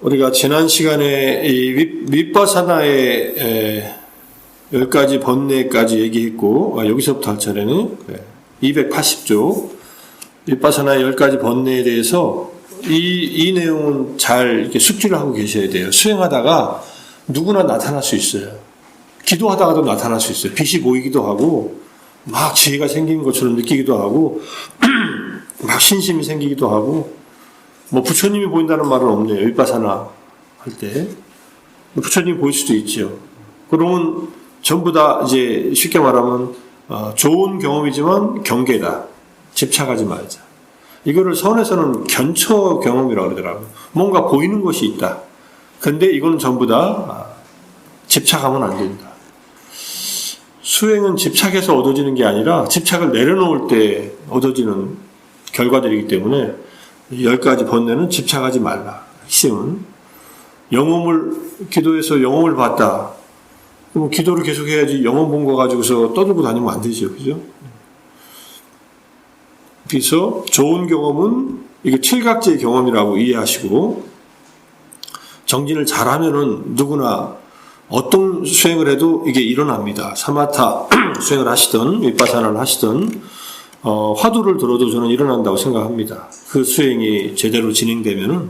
우리가 지난 시간에 이 윗바사나의 10가지 번뇌까지 얘기했고, 여기서부터 할 차례는 280조 윗바사나의 10가지 번뇌에 대해서 이 내용은 잘 이렇게 숙지를 하고 계셔야 돼요. 수행하다가 누구나 나타날 수 있어요. 기도하다가도 나타날 수 있어요. 빛이 보이기도 하고 막 지혜가 생기는 것처럼 느끼기도 하고 막 신심이 생기기도 하고, 뭐 부처님이 보인다는 말은 없네요. 윗바사나 할 때 부처님이 보일 수도 있죠. 그러면 전부 다 이제 쉽게 말하면 좋은 경험이지만 경계다. 집착하지 말자. 이거를 선에서는 견처 경험이라고 그러더라고요. 뭔가 보이는 것이 있다. 근데 이거는 전부 다 집착하면 안 된다. 수행은 집착해서 얻어지는 게 아니라 집착을 내려놓을 때 얻어지는 결과들이기 때문에 10가지 번뇌는 집착하지 말라. 핵심은 기도해서 영혼을 봤다. 그럼 기도를 계속해야지 영혼 본 거 가지고서 떠들고 다니면 안 되죠. 그죠? 그래서 좋은 경험은 이게 칠각지의 경험이라고 이해하시고, 정진을 잘하면은 누구나 어떤 수행을 해도 이게 일어납니다. 사마타 수행을 하시든 윗바사나를 하시든 화두를 들어도 저는 일어난다고 생각합니다. 그 수행이 제대로 진행되면은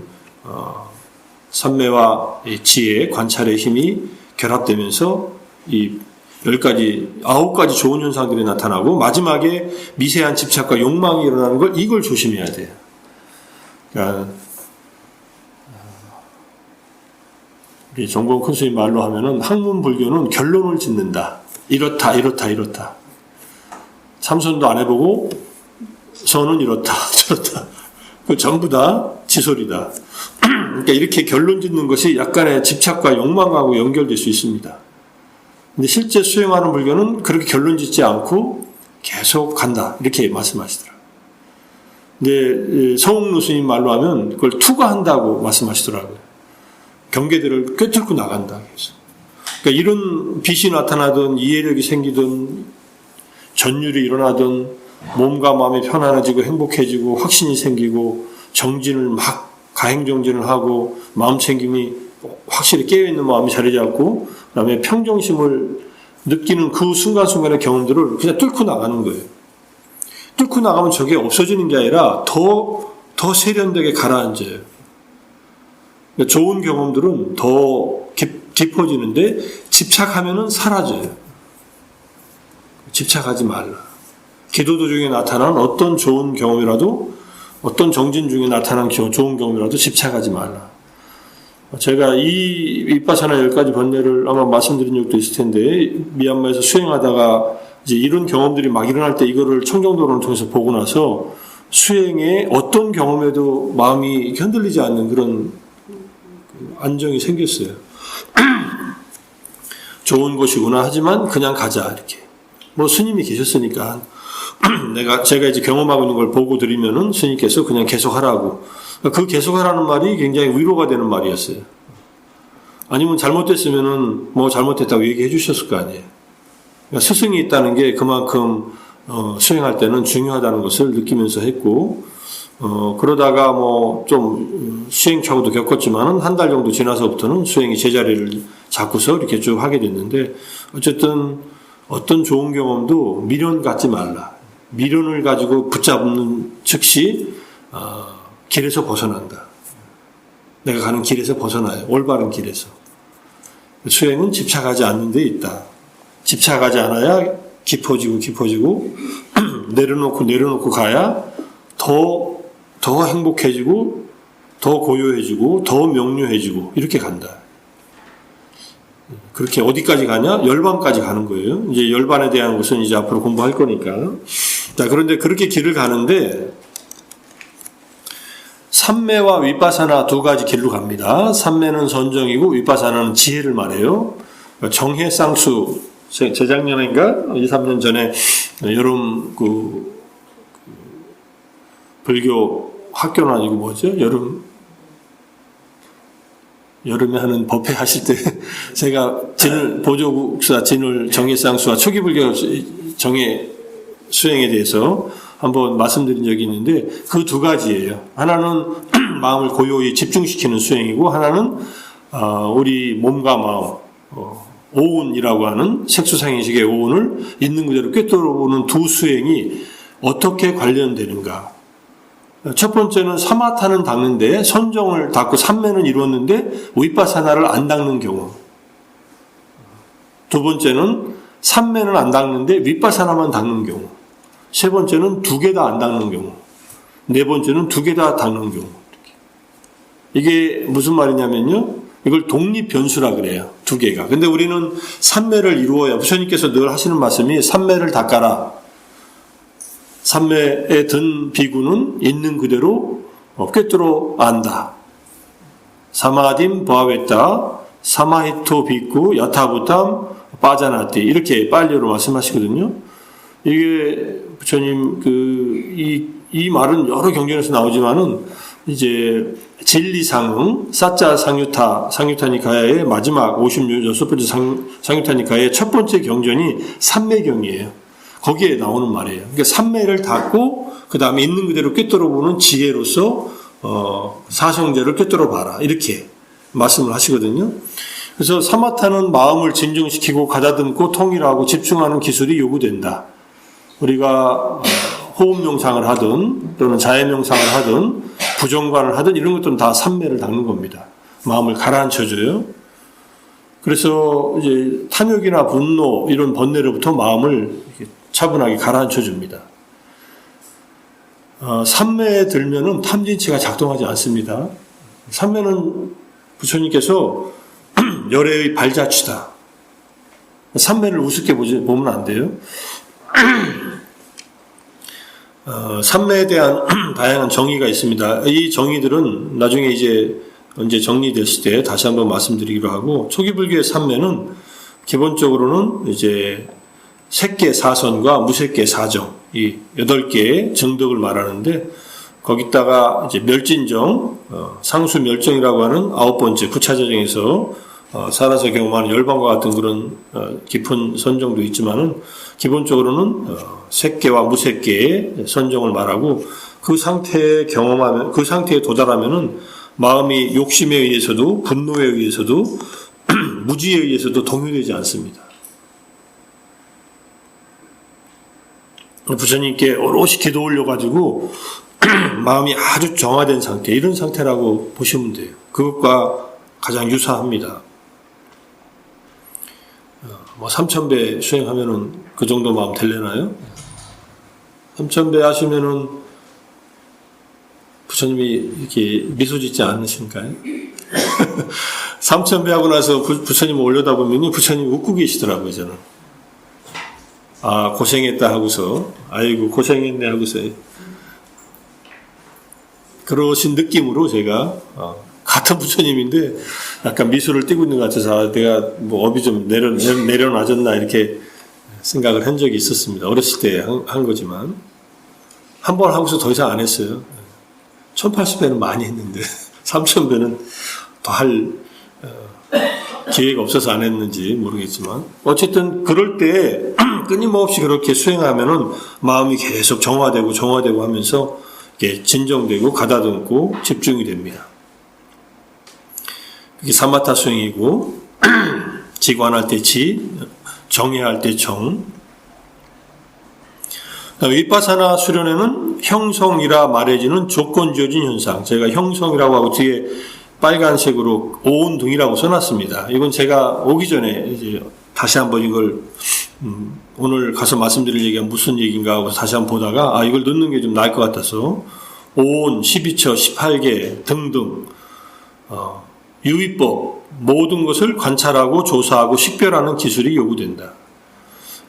삼매와 지혜, 관찰의 힘이 결합되면서 이 10가지, 9가지 좋은 현상들이 나타나고 마지막에 미세한 집착과 욕망이 일어나는 걸, 이걸 조심해야 돼요. 그러니까 우리 정봉 큰 스님 말로 하면은 학문 불교는 결론을 짓는다. 이렇다. 참선도 안 해보고 선은 이렇다. 저렇다. 그 전부 다 지솔이다. 그러니까 이렇게 결론 짓는 것이 약간의 집착과 욕망하고 연결될 수 있습니다. 근데 실제 수행하는 불교는 그렇게 결론 짓지 않고 계속 간다. 이렇게 말씀하시더라고요. 근데 성웅루 스님 말로 하면 그걸 투과한다고 말씀하시더라고요. 경계들을 꿰뚫고 나간다. 그러니까 이런 빛이 나타나든 이해력이 생기든 전율이 일어나든 몸과 마음이 편안해지고 행복해지고 확신이 생기고 정진을 막 가행정진을 하고 마음 챙김이 확실히 깨어있는 마음이 자리 잡고 그다음에 평정심을 느끼는 그 순간순간의 경험들을 그냥 뚫고 나가는 거예요. 뚫고 나가면 저게 없어지는 게 아니라 더 세련되게 가라앉아요. 그러니까 좋은 경험들은 더 깊어지는데 집착하면은 사라져요. 집착하지 말라. 기도 도중에 나타난 어떤 좋은 경험이라도, 어떤 정진 중에 나타난 좋은 경험이라도 집착하지 말라. 제가 이 윗바사나 10가지 번뇌를 아마 말씀드린 적도 있을 텐데, 미얀마에서 수행하다가 이제 이런 경험들이 막 일어날 때 이거를 청정도론을 통해서 보고 나서 수행에 어떤 경험에도 마음이 흔들리지 않는 그런 안정이 생겼어요. 좋은 곳이구나 하지만 그냥 가자, 이렇게. 뭐 스님이 계셨으니까 제가 이제 경험하고 있는 걸 보고 드리면은 스님께서 그냥 계속하라고. 그 계속하라는 말이 굉장히 위로가 되는 말이었어요. 아니면 잘못됐으면은 뭐 잘못됐다고 얘기해 주셨을 거 아니에요. 그러니까 스승이 있다는 게 그만큼 수행할 때는 중요하다는 것을 느끼면서 했고, 그러다가 뭐 좀 시행착오도 겪었지만은 한 달 정도 지나서부터는 수행이 제자리를 잡고서 이렇게 쭉 하게 됐는데, 어쨌든 어떤 좋은 경험도 미련 갖지 말라. 미련을 가지고 붙잡는 즉시 길에서 벗어난다. 내가 가는 길에서 벗어나요. 올바른 길에서. 수행은 집착하지 않는 데 있다. 집착하지 않아야 깊어지고 내려놓고 가야 더 행복해지고 더 고요해지고 더 명료해지고 이렇게 간다. 그렇게 어디까지 가냐? 열반까지 가는 거예요. 이제 열반에 대한 것은 이제 앞으로 공부할 거니까. 자, 그런데 그렇게 길을 가는데 삼매와 윗바사나 2가지 길로 갑니다. 삼매는 선정이고 윗바사나는 지혜를 말해요. 정해쌍수, 재작년인가 2, 3년 전에 여름 불교 학교는 아니고 뭐죠? 여름에 하는 법회 하실 때 제가 보조국사 진울 정해쌍수와 초기불교 정해 수행에 대해서 한번 말씀드린 적이 있는데 그 2가지예요. 하나는 마음을 고요히 집중시키는 수행이고, 하나는 우리 몸과 마음, 오운이라고 하는 색수상인식의 오운을 있는 그대로 꿰뚫어보는 두 수행이 어떻게 관련되는가. 첫 번째는 사마타는 닦는데 선정을 닦고 삼매는 이루었는데 위파사나를 안 닦는 경우. 두 번째는 삼매는 안 닦는데 위파사나만 닦는 경우. 세 번째는 두 개 다 안 닦는 경우. 네 번째는 두 개 다 닦는 경우. 이게 무슨 말이냐면요, 이걸 독립변수라 그래요. 두 개가. 근데 우리는 삼매를 이루어야, 부처님께서 늘 하시는 말씀이 삼매를 닦아라. 삼매에 든 비구는 있는 그대로 꿰뚫어 안다. 사마딤 보아웨따 사마히토 비구 여타부탐 빠자나띠, 이렇게 빨리로 말씀하시거든요. 이게 부처님 이 말은 여러 경전에서 나오지만은 이제 진리상응 사짜 상유타니카야의 마지막 56번째 상유타니카야의 첫 번째 경전이 삼매경이에요. 거기에 나오는 말이에요. 그러니까 삼매를 닫고 그 다음에 있는 그대로 꿰뚫어 보는 지혜로서 사성제를 꿰뚫어 봐라, 이렇게 말씀을 하시거든요. 그래서 사마타는 마음을 진정시키고 가다듬고 통일하고 집중하는 기술이 요구된다. 우리가 호흡 명상을 하든 또는 자해 명상을 하든 부정관을 하든 이런 것들은 다 삼매를 닦는 겁니다. 마음을 가라앉혀줘요. 그래서 이제 탐욕이나 분노 이런 번뇌로부터 마음을 차분하게 가라앉혀줍니다. 삼매에 들면은 탐진치가 작동하지 않습니다. 삼매는 부처님께서 열애의 발자취다. 삼매를 우습게 보면 안 돼요. 삼매에 대한 다양한 정의가 있습니다. 이 정의들은 나중에 이제 언제 정리됐을 때 다시 한번 말씀드리기로 하고, 초기 불교의 삼매는 기본적으로는 이제 색계 사선과 무색계 사정, 이 8개의 정덕을 말하는데, 거기다가 이제 멸진정, 상수 멸정이라고 하는 9번째 구차저정에서 살아서 경험하는 열반과 같은 그런 깊은 선정도 있지만은, 기본적으로는 색계와 무색계의 선정을 말하고, 그 상태에 경험하면, 그 상태에 도달하면은 마음이 욕심에 의해서도 분노에 의해서도 무지에 의해서도 동요되지 않습니다. 부처님께 오롯이 기도 올려가지고 마음이 아주 정화된 상태, 이런 상태라고 보시면 돼요. 그것과 가장 유사합니다. 뭐 3000배 수행하면은 그 정도 마음 되려나요? 3000배 하시면은 부처님이 이렇게 미소 짓지 않으신가요? 3000배 하고 나서 부처님 올려다 보면요, 부처님 웃고 계시더라고요, 저는. 아, 고생했다 하고서, 아이고, 고생했네 하고서, 그러신 느낌으로 제가, 같은 부처님인데, 약간 미소를 띠고 있는 것 같아서, 내가 뭐 업이 좀 내려놔졌나, 이렇게 생각을 한 적이 있었습니다. 어렸을 때 한 거지만. 한 번 하고서 더 이상 안 했어요. 1080배는 많이 했는데, 3000배는 더 할 기회가 없어서 안 했는지 모르겠지만, 어쨌든 그럴 때 끊임없이 그렇게 수행하면은 마음이 계속 정화되고 하면서 이게 진정되고 가다듬고 집중이 됩니다. 그게 사마타 수행이고, 지관할 때 지, 정해할 때 정. 위파사나 수련회는 형성이라 말해지는 조건 지어진 현상. 제가 형성이라고 하고 뒤에 빨간색으로 오온등이라고 써놨습니다. 이건 제가 오기 전에 이제 다시 한번 이걸 오늘 가서 말씀드릴 얘기가 무슨 얘기인가 하고 다시 한번 보다가 이걸 넣는 게 좀 나을 것 같아서 오온, 12처, 18개 등등 유의법 모든 것을 관찰하고 조사하고 식별하는 기술이 요구된다.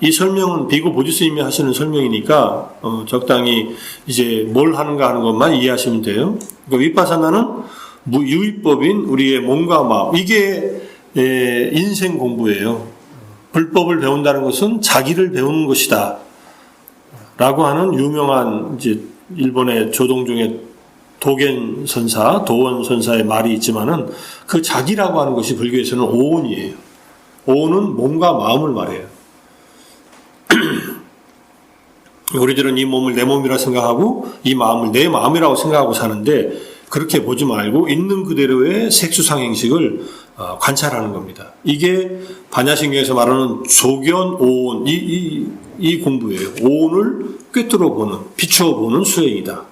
이 설명은 비고 보지스님이 하시는 설명이니까 적당히 이제 뭘 하는가 하는 것만 이해하시면 돼요. 그러니까 위파사나는 유의법인 우리의 몸과 마음, 이게 인생 공부예요. 불법을 배운다는 것은 자기를 배우는 것이다 라고 하는 유명한 이제 일본의 조동종의 도원 선사의 말이 있지만은, 그 자기라고 하는 것이 불교에서는 오온이에요. 오온은 몸과 마음을 말해요. 우리들은 이 몸을 내 몸이라 생각하고 이 마음을 내 마음이라고 생각하고 사는데, 그렇게 보지 말고 있는 그대로의 색수상행식을 관찰하는 겁니다. 이게 반야신경에서 말하는 조견, 오온, 이 공부예요. 오온을 꿰뚫어 보는, 비추어 보는 수행이다.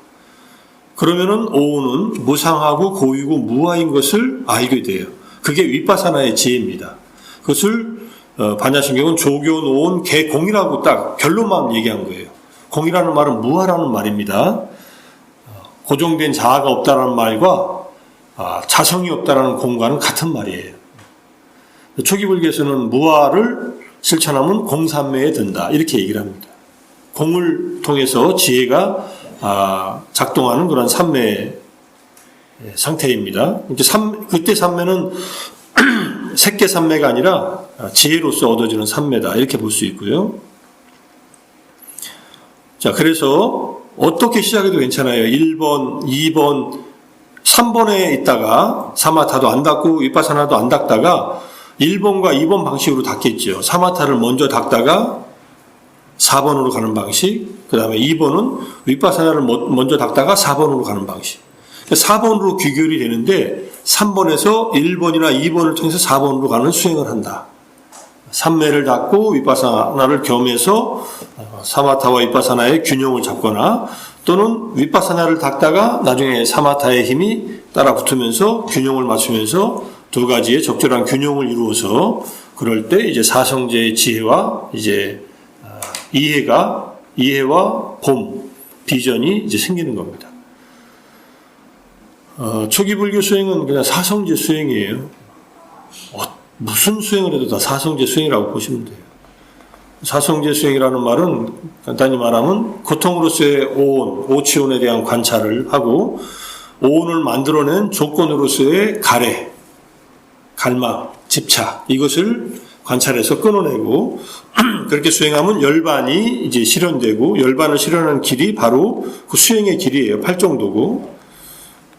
그러면은 오온은 무상하고 고유고 무아인 것을 알게 돼요. 그게 윗바사나의 지혜입니다. 그것을 반야신경은 조견, 오온, 개공이라고 딱 결론만 얘기한 거예요. 공이라는 말은 무아라는 말입니다. 고정된 자아가 없다라는 말과 자성이 없다라는 공과는 같은 말이에요. 초기 불교에서는 무아를 실천하면 공삼매에 든다 이렇게 얘기를 합니다. 공을 통해서 지혜가 작동하는 그런 삼매 상태입니다. 그때 삼매는 색계 삼매가 아니라 지혜로서 얻어지는 삼매다 이렇게 볼 수 있고요. 자, 그래서 어떻게 시작해도 괜찮아요. 1번, 2번, 3번에 있다가 사마타도 안 닦고 윗바사나도 안 닦다가 1번과 2번 방식으로 닦겠죠. 사마타를 먼저 닦다가 4번으로 가는 방식, 그 다음에 2번은 윗바사나를 먼저 닦다가 4번으로 가는 방식. 4번으로 귀결이 되는데 3번에서 1번이나 2번을 통해서 4번으로 가는 수행을 한다. 삼매를 닦고 윗바사나를 겸해서 사마타와 윗바사나의 균형을 잡거나 또는 윗바사나를 닦다가 나중에 사마타의 힘이 따라 붙으면서 균형을 맞추면서 두 가지의 적절한 균형을 이루어서 그럴 때 이제 사성제의 지혜와 이제 이해와 봄, 비전이 이제 생기는 겁니다. 초기 불교 수행은 그냥 사성제 수행이에요. 무슨 수행을 해도 다 사성제 수행이라고 보시면 돼요. 사성제 수행이라는 말은 간단히 말하면 고통으로서의 오온, 오치온에 대한 관찰을 하고 오온을 만들어낸 조건으로서의 가래, 갈망, 집착 이것을 관찰해서 끊어내고 그렇게 수행하면 열반이 이제 실현되고 열반을 실현하는 길이 바로 그 수행의 길이에요. 팔정도고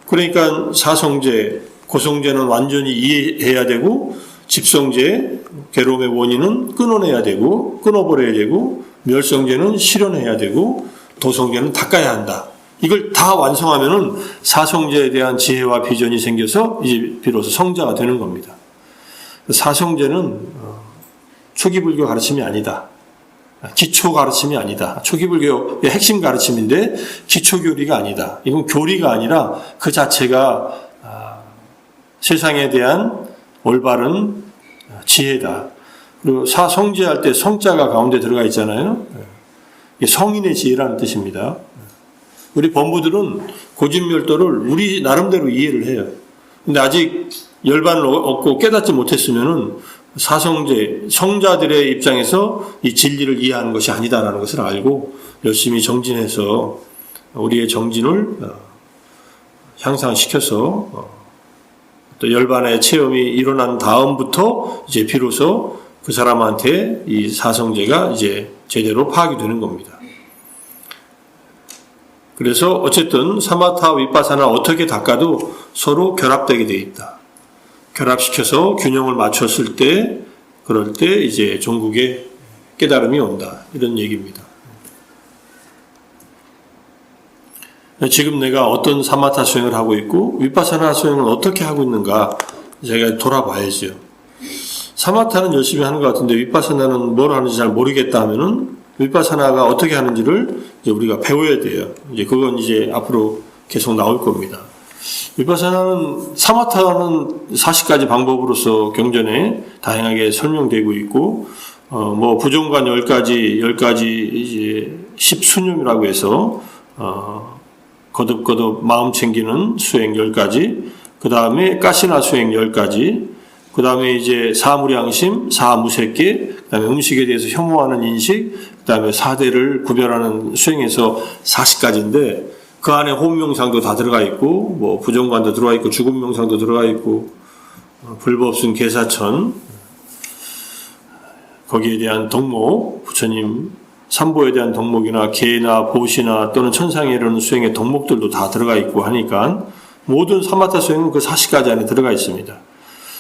그러니까 사성제, 고성제는 완전히 이해해야 되고 집성제, 괴로움의 원인은 끊어내야 되고 끊어버려야 되고 멸성제는 실현해야 되고 도성제는 닦아야 한다. 이걸 다 완성하면은 사성제에 대한 지혜와 비전이 생겨서 이제 비로소 성자가 되는 겁니다. 사성제는 초기 불교 가르침이 아니다. 기초 가르침이 아니다. 초기 불교의 핵심 가르침인데 기초 교리가 아니다. 이건 교리가 아니라 그 자체가 세상에 대한 올바른 지혜다. 그리고 사성제할 때 성자가 가운데 들어가 있잖아요. 이게 성인의 지혜라는 뜻입니다. 우리 범부들은 고진멸도를 우리 나름대로 이해를 해요. 근데 아직 열반을 얻고 깨닫지 못했으면은 사성제, 성자들의 입장에서 이 진리를 이해하는 것이 아니다라는 것을 알고 열심히 정진해서 우리의 정진을 향상시켜서 또 열반의 체험이 일어난 다음부터 이제 비로소 그 사람한테 이 사성제가 이제 제대로 파악이 되는 겁니다. 그래서 어쨌든 사마타 윗바사나 어떻게 닦아도 서로 결합되게 돼 있다. 결합시켜서 균형을 맞췄을 때 그럴 때 이제 종국의 깨달음이 온다. 이런 얘기입니다. 지금 내가 어떤 사마타 수행을 하고 있고 윗바사나 수행을 어떻게 하고 있는가 제가 돌아봐야죠. 사마타는 열심히 하는 것 같은데 윗바사나는 뭘 하는지 잘 모르겠다 하면은 윗바사나가 어떻게 하는지를 이제 우리가 배워야 돼요. 이제 그건 이제 앞으로 계속 나올 겁니다. 윗바사나는 사마타는 40가지 방법으로서 경전에 다양하게 설명되고 있고 뭐 부정관 10가지 이제 10수념이라고 해서 거듭거듭 마음 챙기는 수행 10가지, 그 다음에 가시나 수행 10가지, 그 다음에 이제 사무량심, 사무색계, 그 다음에 음식에 대해서 혐오하는 인식, 그 다음에 사대를 구별하는 수행에서 40가지인데 그 안에 호흡명상도 다 들어가 있고 뭐 부정관도 들어가 있고 죽음명상도 들어가 있고 불법순 계사천 거기에 대한 덕목, 부처님 삼보에 대한 덕목이나 계나 보시나 또는 천상에 이르는 수행의 덕목들도 다 들어가 있고 하니까 모든 사마타 수행은 그 40가지 안에 들어가 있습니다.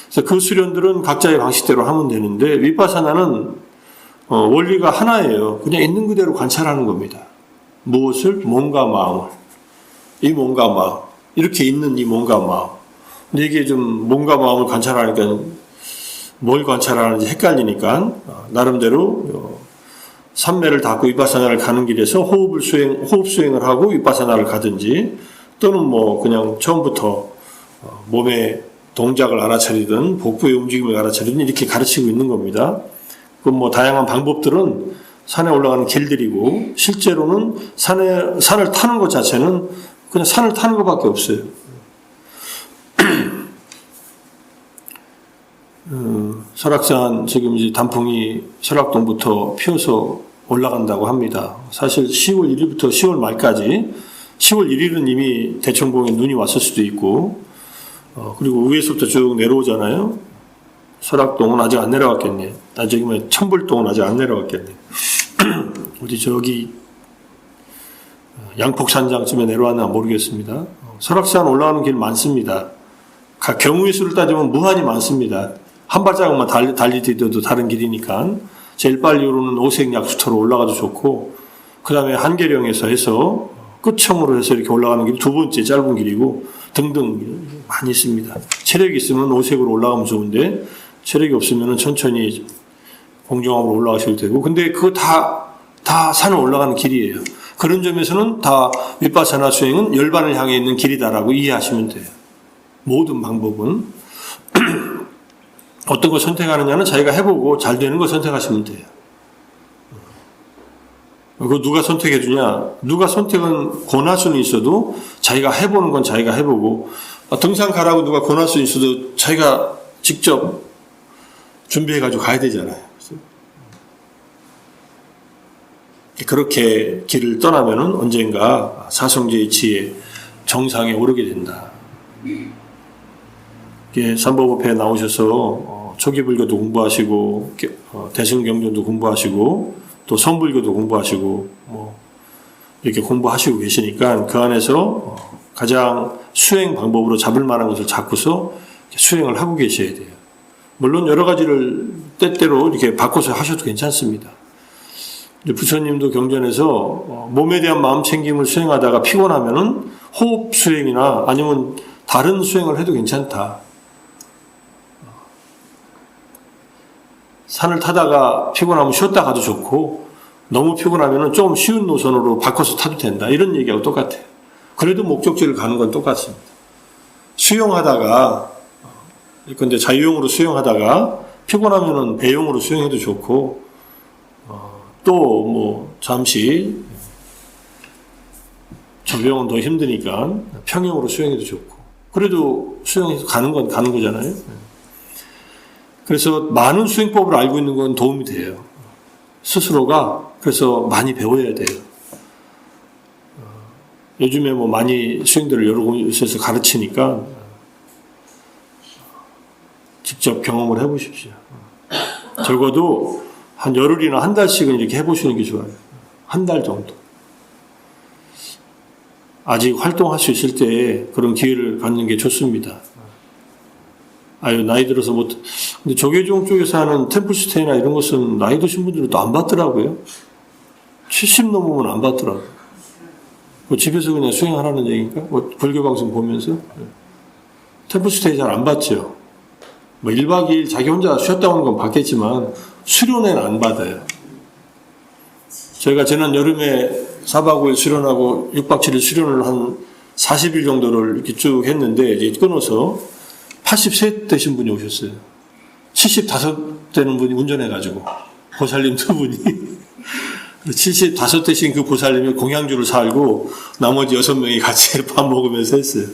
그래서 그 수련들은 각자의 방식대로 하면 되는데 윗바사나는 원리가 하나예요. 그냥 있는 그대로 관찰하는 겁니다. 무엇을? 몸과 마음을. 이 몸과 마음. 이렇게 있는 이 몸과 마음. 근데 이게 좀 몸과 마음을 관찰하니까 뭘 관찰하는지 헷갈리니까 나름대로 삼매를 닫고 위파사나를 가는 길에서 호흡 수행을 하고 위파사나를 가든지 또는 뭐 그냥 처음부터 몸의 동작을 알아차리든 복부의 움직임을 알아차리든 이렇게 가르치고 있는 겁니다. 그럼 뭐 다양한 방법들은 산에 올라가는 길들이고 실제로는 산을 타는 것 자체는 그냥 산을 타는 것밖에 없어요. 설악산 지금 이제 단풍이 설악동부터 피어서 올라간다고 합니다. 사실 10월 1일부터 10월 말까지 10월 1일은 이미 대청봉에 눈이 왔을 수도 있고 그리고 위에서부터 쭉 내려오잖아요. 설악동은 아직 안 내려왔겠네. 저기 뭐 천불동은 아직 안 내려왔겠네. 어디 저기 양폭산장쯤에 내려왔나 모르겠습니다. 설악산 올라가는 길 많습니다. 각 경우의 수를 따지면 무한히 많습니다. 한 발자국만 달리더라도 다른 길이니까 제일 빨리 오르는 오색약수터로 올라가도 좋고 그 다음에 한계령에서 해서 끝청으로 해서 이렇게 올라가는 길이 두 번째 짧은 길이고 등등 많이 있습니다. 체력이 있으면 오색으로 올라가면 좋은데 체력이 없으면 천천히 공정함으로 올라가셔도 되고 근데 그거 다 산을 올라가는 길이에요. 그런 점에서는 다 위파사나 수행은 열반을 향해 있는 길이다라고 이해하시면 돼요. 모든 방법은 어떤 걸 선택하느냐는 자기가 해보고 잘 되는 걸 선택하시면 돼요. 그거 누가 선택해 주냐? 누가 선택은 권할 수는 있어도 자기가 해보는 건 자기가 해보고 등산 가라고 누가 권할 수는 있어도 자기가 직접 준비해가지고 가야 되잖아요. 그렇게 길을 떠나면은 언젠가 사성제의 지혜 정상에 오르게 된다. 삼보법회에 나오셔서 초기불교도 공부하시고 대승경전도 공부하시고 또 선불교도 공부하시고 뭐 이렇게 공부하시고 계시니까 그 안에서 가장 수행 방법으로 잡을 만한 것을 잡고서 수행을 하고 계셔야 돼요. 물론 여러 가지를 때때로 이렇게 바꿔서 하셔도 괜찮습니다. 부처님도 경전에서 몸에 대한 마음 챙김을 수행하다가 피곤하면은 호흡 수행이나 아니면 다른 수행을 해도 괜찮다. 산을 타다가 피곤하면 쉬었다 가도 좋고 너무 피곤하면 좀 쉬운 노선으로 바꿔서 타도 된다. 이런 얘기하고 똑같아요. 그래도 목적지를 가는 건 똑같습니다. 수영하다가 근데 자유형으로 수영하다가 피곤하면 배영으로 수영해도 좋고 또 뭐 잠시 저병은 더 힘드니까 평형으로 수영해도 좋고 그래도 수영해서 가는 건 가는 거잖아요. 그래서 많은 수행법을 알고 있는 건 도움이 돼요. 스스로가 그래서 많이 배워야 돼요. 요즘에 뭐 많이 수행들을 여러 곳에서 가르치니까 직접 경험을 해보십시오. 적어도 한 열흘이나 한 달씩은 이렇게 해보시는 게 좋아요. 한 달 정도. 아직 활동할 수 있을 때 그런 기회를 갖는 게 좋습니다. 나이 들어서 못, 근데 조계종 쪽에서 하는 템플스테이나 이런 것은 나이 드신 분들은 또 안 받더라고요. 70 넘으면 안 받더라고요. 뭐 집에서 그냥 수행하라는 얘기인가? 뭐 불교 방송 보면서. 템플스테이 잘 안 받죠. 뭐 1박 2일 자기 혼자 쉬었다 오는 건 받겠지만 수련회는 안 받아요. 저희가 지난 여름에 4박 5일 수련하고 6박 7일 수련을 한 40일 정도를 이렇게 쭉 했는데 이제 끊어서 80세 되신 분이 오셨어요. 75 되는 분이 운전해가지고 보살님 두 분이 75 되신 그 보살님이 공양주를 살고 나머지 6명이 같이 밥 먹으면서 했어요.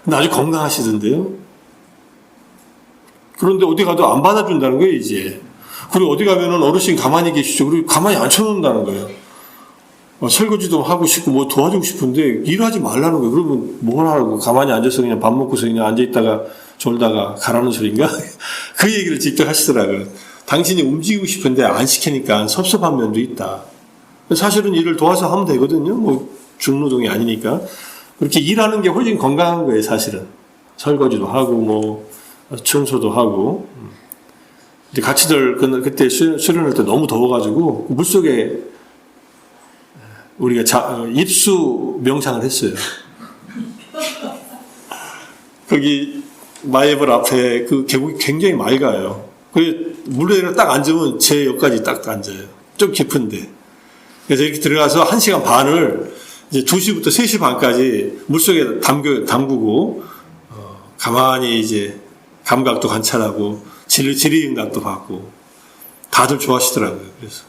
근데 아주 건강하시던데요. 그런데 어디 가도 안 받아준다는 거예요, 이제. 그리고 어디 가면은 어르신 가만히 계시죠. 그리고 가만히 앉혀놓는다는 거예요. 설거지도 하고 싶고 뭐 도와주고 싶은데 일하지 말라는 거예요. 그러면 뭘 하라고 가만히 앉아서 그냥 밥 먹고서 그냥 앉아있다가 졸다가 가라는 소린가? 그 얘기를 직접 하시더라고요. 당신이 움직이고 싶은데 안 시키니까 섭섭한 면도 있다. 사실은 일을 도와서 하면 되거든요. 뭐 중노동이 아니니까. 그렇게 일하는 게 훨씬 건강한 거예요, 사실은. 설거지도 하고 뭐 청소도 하고. 근데 같이들 그때 수련할 때 너무 더워가지고 물속에 우리가 입수 명상을 했어요. 거기 마예벌 앞에 그 계곡이 굉장히 맑아요. 그 물에 딱 앉으면 제 옆까지 딱 앉아요. 좀 깊은데. 그래서 이렇게 들어가서 1시간 반을 이제 2시부터 3시 반까지 물속에 담그고, 가만히 이제 감각도 관찰하고, 지리응답도 받고, 다들 좋아하시더라고요. 그래서.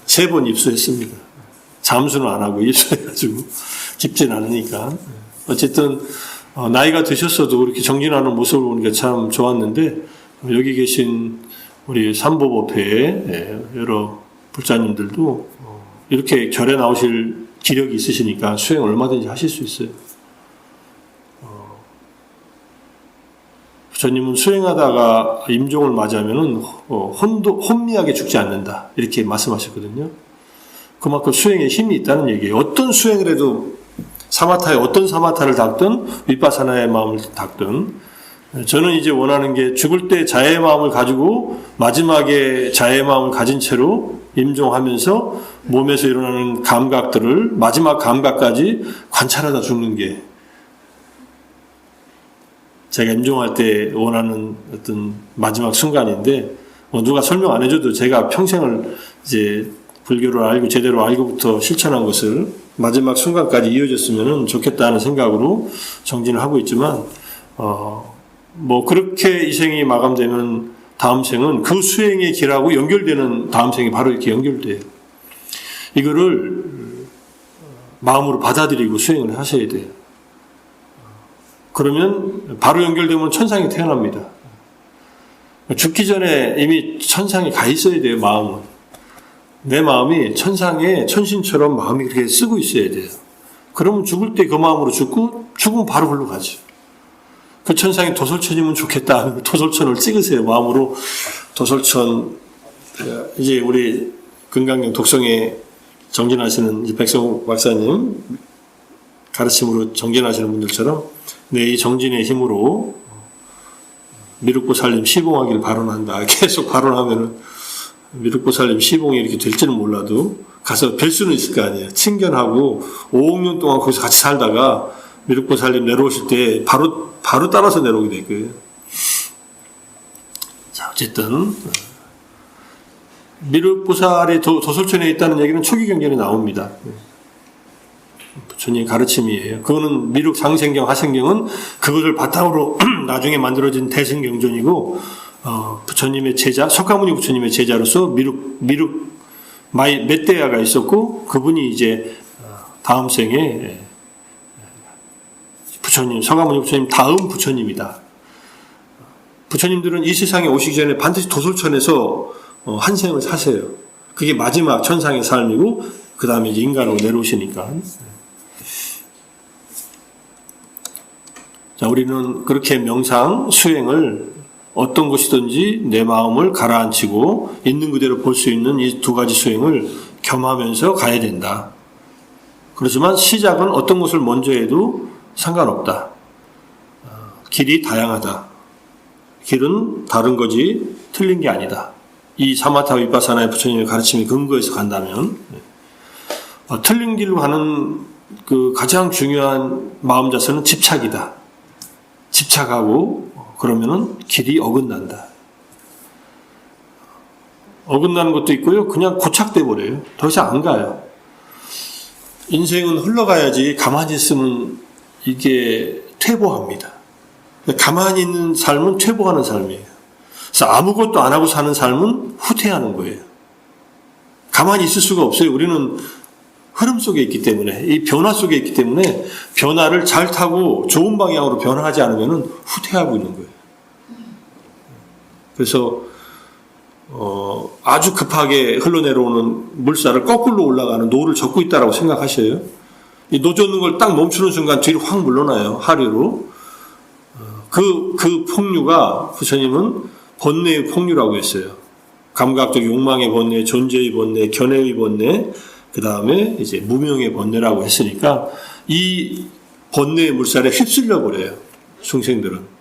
3번 입수했습니다. 잠수는 안 하고 입수해가지고, 깊진 않으니까. 어쨌든, 나이가 드셨어도 그렇게 정진하는 모습을 보니까 참 좋았는데, 여기 계신 우리 삼보법회의 여러 불자님들도 이렇게 절에 나오실 기력이 있으시니까 수행 얼마든지 하실 수 있어요. 부처님은 수행하다가 임종을 맞이하면은 혼미하게 죽지 않는다 이렇게 말씀하셨거든요. 그만큼 수행에 힘이 있다는 얘기예요. 어떤 수행을 해도 사마타에 어떤 사마타를 닦든 위파사나의 마음을 닦든 저는 이제 원하는 게 죽을 때 자애의 마음을 가지고 마지막에 자애의 마음을 가진 채로 임종하면서 몸에서 일어나는 감각들을 마지막 감각까지 관찰하다 죽는 게 제가 임종할 때 원하는 어떤 마지막 순간인데 누가 설명 안 해줘도 제가 평생을 이제 불교를 알고 제대로 알고부터 실천한 것을 마지막 순간까지 이어졌으면 좋겠다는 생각으로 정진을 하고 있지만 뭐 그렇게 이 생이 마감되면 다음 생은 그 수행의 길하고 연결되는 다음 생이 바로 이렇게 연결돼요. 이거를 마음으로 받아들이고 수행을 하셔야 돼요. 그러면 바로 연결되면 천상에 태어납니다. 죽기 전에 이미 천상에 가 있어야 돼요. 마음은. 내 마음이 천상에 천신처럼 마음이 그렇게 쓰고 있어야 돼요. 그러면 죽을 때 그 마음으로 죽고 죽으면 바로 글로 가죠. 그 천상에 도솔천이면 좋겠다 하면 도솔천을 찍으세요. 마음으로 도솔천. 이제 우리 금강경 독성에 정진하시는 백성욱 박사님 가르침으로 정진하시는 분들처럼 이 정진의 힘으로 미륵보살님 시봉하기를 발언한다. 계속 발언하면은 미륵보살님 시봉이 이렇게 될지는 몰라도 가서 뵐 수는 있을 거 아니에요. 친견하고 5억 년 동안 거기서 같이 살다가 미륵보살님 내려오실 때 바로 따라서 내려오게 될 거예요. 자, 어쨌든 미륵보살이 도솔천에 있다는 얘기는 초기 경전에 나옵니다. 부처님 가르침이에요. 그거는 미륵 상생경, 하생경은 그것을 바탕으로 나중에 만들어진 대승경전이고, 부처님의 제자, 석가모니 부처님의 제자로서 미륵 멧대야가 있었고, 그분이 이제 다음 생에 부처님, 석가모니 부처님 다음 부처님이다. 부처님들은 이 세상에 오시기 전에 반드시 도솔천에서 한 생을 사세요. 그게 마지막 천상의 삶이고, 그 다음에 이제 인간으로 내려오시니까. 자, 우리는 그렇게 명상, 수행을 어떤 것이든지 내 마음을 가라앉히고 있는 그대로 볼 수 있는 이 두 가지 수행을 겸하면서 가야 된다. 그렇지만 시작은 어떤 것을 먼저 해도 상관없다. 길이 다양하다. 길은 다른 거지 틀린 게 아니다. 이 사마타 위파사나의 부처님의 가르침이 근거해서 간다면 틀린 길로 가는 그 가장 중요한 마음 자세는 집착이다. 집착하고 그러면은 길이 어긋난다. 어긋나는 것도 있고요. 그냥 고착돼 버려요. 더 이상 안 가요. 인생은 흘러가야지 가만히 있으면 이게 퇴보합니다. 가만히 있는 삶은 퇴보하는 삶이에요. 그래서 아무것도 안 하고 사는 삶은 후퇴하는 거예요. 가만히 있을 수가 없어요. 우리는 흐름 속에 있기 때문에, 이 변화 속에 있기 때문에 변화를 잘 타고 좋은 방향으로 변화하지 않으면 후퇴하고 있는 거예요. 그래서 아주 급하게 흘러내려오는 물살을 거꾸로 올라가는 노를 젓고 있다라고 생각하셔요. 이 노 젓는 걸 딱 멈추는 순간 뒤로 확 물러나요. 하류로. 그 폭류가 부처님은 번뇌의 폭류라고 했어요. 감각적 욕망의 번뇌, 존재의 번뇌, 견해의 번뇌, 그 다음에 이제 무명의 번뇌라고 했으니까 이 번뇌의 물살에 휩쓸려 버려요. 중생들은.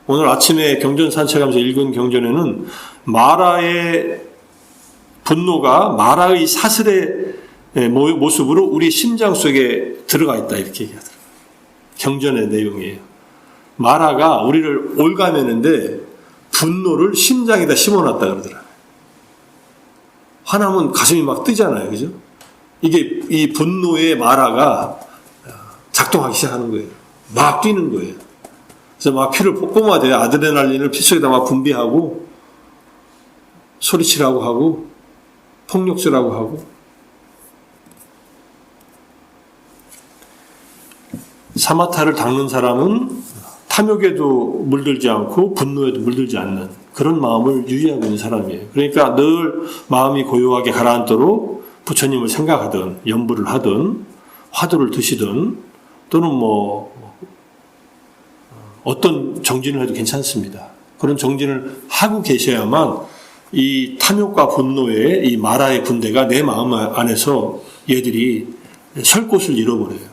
오늘 아침에 경전 산책하면서 읽은 경전에는 마라의 분노가 마라의 사슬의 모습으로 우리 심장 속에 들어가 있다 이렇게 얘기하더라고요. 경전의 내용이에요. 마라가 우리를 올가매는데 분노를 심장에다 심어놨다 그러더라. 화나면 가슴이 막 뜨잖아요. 그죠? 이게 이 분노의 마라가 작동하기 시작하는 거예요. 막 뛰는 거예요. 그래서 막 피를 뿜어대요. 아드레날린을 피 속에다 막 분비하고 소리치라고 하고 폭력수라고 하고. 사마타를 닦는 사람은 탐욕에도 물들지 않고 분노에도 물들지 않는 그런 마음을 유지하고 있는 사람이에요. 그러니까 늘 마음이 고요하게 가라앉도록 부처님을 생각하든 염불을 하든 화두를 드시든 또는 어떤 정진을 해도 괜찮습니다. 그런 정진을 하고 계셔야만 이 탐욕과 분노의 이 마라의 군대가 내 마음 안에서 얘들이 설 곳을 잃어버려요.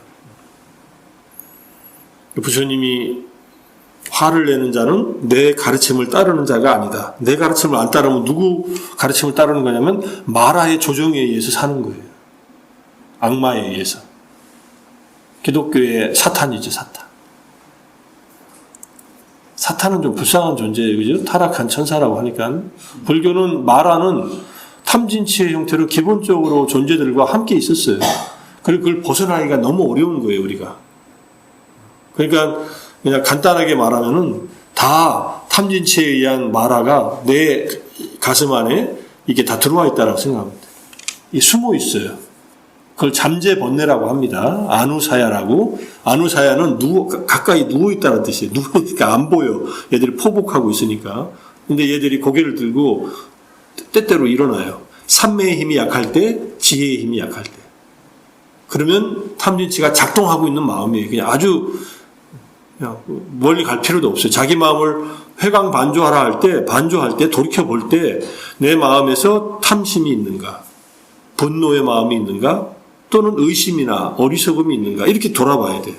부처님이 화를 내는 자는 내 가르침을 따르는 자가 아니다. 내 가르침을 안 따르면 누구 가르침을 따르는 거냐면 마라의 조정에 의해서 사는 거예요. 악마에 의해서. 기독교의 사탄이죠, 사탄. 사탄은 좀 불쌍한 존재예요. 그죠? 타락한 천사라고 하니까. 불교는 마라는 탐진치의 형태로 기본적으로 존재들과 함께 있었어요. 그리고 그걸 벗어나기가 너무 어려운 거예요, 우리가. 그러니까 그냥 간단하게 말하면은 다 탐진치에 의한 마라가 내 가슴 안에 이게 다 들어와 있다고 생각합니다. 이 숨어 있어요. 그걸 잠재번뇌라고 합니다. 아누사야라고. 아누사야는 가까이 누워 있다는 뜻이에요. 누우니까 안 보여. 얘들이 포복하고 있으니까. 근데 얘들이 고개를 들고 때때로 일어나요. 삼매의 힘이 약할 때, 지혜의 힘이 약할 때. 그러면 탐진치가 작동하고 있는 마음이에요. 그냥 아주 그냥 멀리 갈 필요도 없어요. 자기 마음을 회광반조하라 반조할 때, 돌이켜볼 때, 내 마음에서 탐심이 있는가, 분노의 마음이 있는가, 또는 의심이나 어리석음이 있는가, 이렇게 돌아봐야 돼요.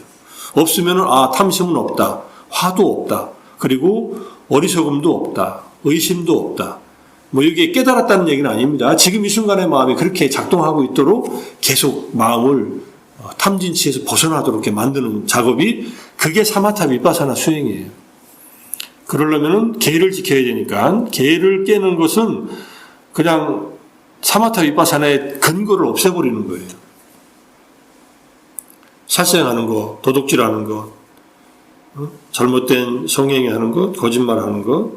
없으면은, 탐심은 없다, 화도 없다, 그리고 어리석음도 없다, 의심도 없다. 이게 깨달았다는 얘기는 아닙니다. 지금 이 순간의 마음이 그렇게 작동하고 있도록 계속 마음을 탐진치에서 벗어나도록 이렇게 만드는 작업이 그게 사마타 비파사나 수행이에요. 그러려면은 계를 지켜야 되니까 계를 깨는 것은 그냥 사마타 비파사나의 근거를 없애버리는 거예요. 살생하는 것, 도둑질하는 것, 잘못된 성행위하는 것, 거짓말하는 것,